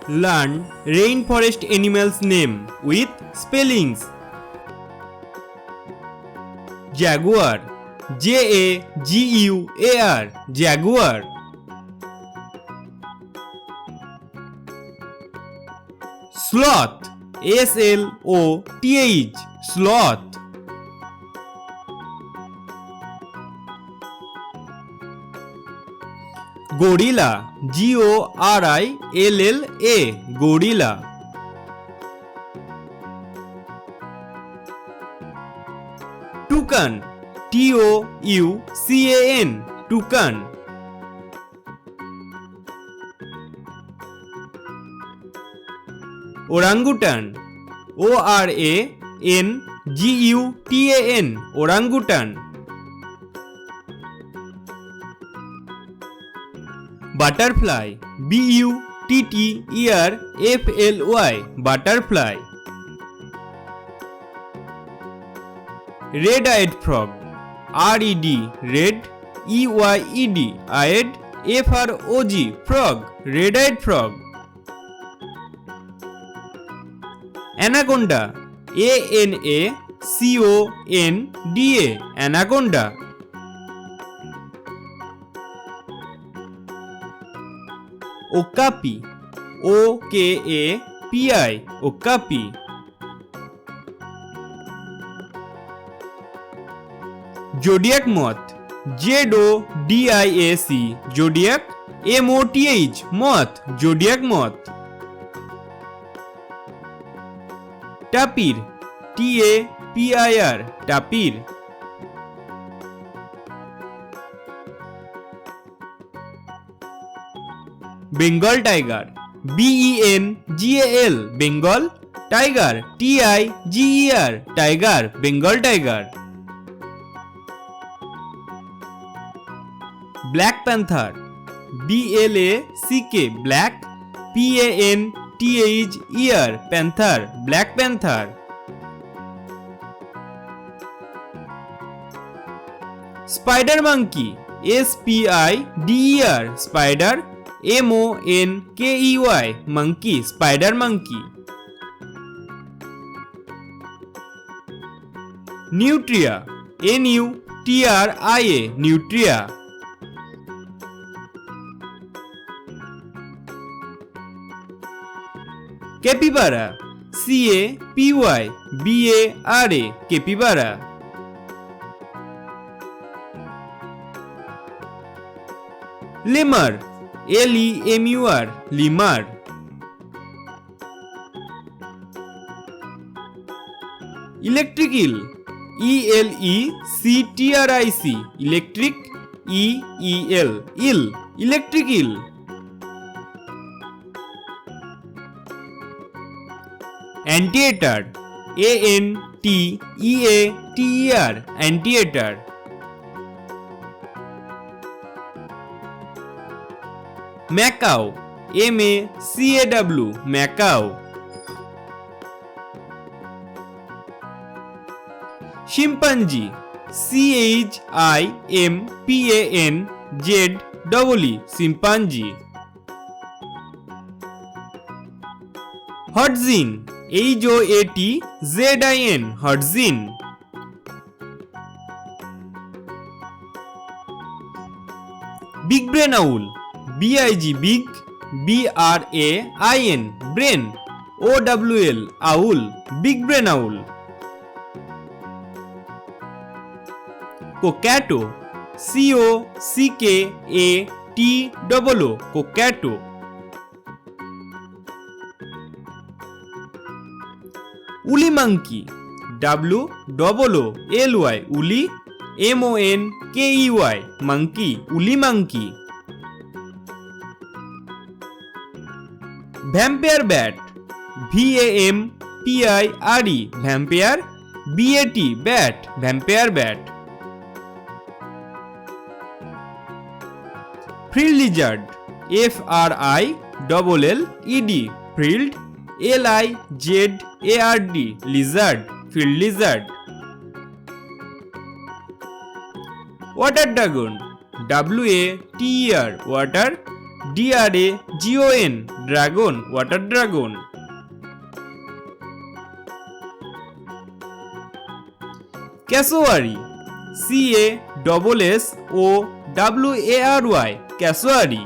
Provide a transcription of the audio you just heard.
Learn rainforest animals name with spellings. Jaguar, Jaguar, jaguar. Sloth, Sloth, sloth. Gorilla, Gorilla, gorilla. Toucan, Toucan, toucan. Orangutan, Orangutan, orangutan. Butterfly, Butterfly, butterfly. Red-eyed frog, Red, red, Eyed, eyed, frog, frog, red-eyed frog. Anaconda, Anaconda, anaconda. Okapi, Okapi, okapi. Zodiac moth, Zodiac, zodiac, moth, moth, zodiac moth. Tapir, tapir, tapir. Bengal tiger, Bengal, Bengal. Tiger, Tiger, tiger, Bengal tiger. Black panther, Black, black, panther, panther, black panther. Spider monkey, spider, spider, monkey, monkey, spider monkey. Nutria, nutria, nutria. Capybara, capybara, capybara. Lemur, lemur, lemur. Electric eel, electric, electric, eel, electric eel. Anteater, anteater, anteater. Macaw, macaw, macaw. Chimpanzee, chimpanzee, chimpanzee. Hotzin, hotzin, hotzin. Big brain owl, big, brain, brain, owl, owl, big brain owl. Cockatoo, cockatoo, cockatoo. Woolly monkey, woolly, woolly, monkey, monkey, woolly monkey. Vampire bat, vampire, vampire, bat, vampire bat. Frilled lizard, frilled, frilled, lizard, lizard, frilled lizard. Waterdragon, water, DRAGON, dragon, water dragon. Cassowary, CASSOWARY, cassowary.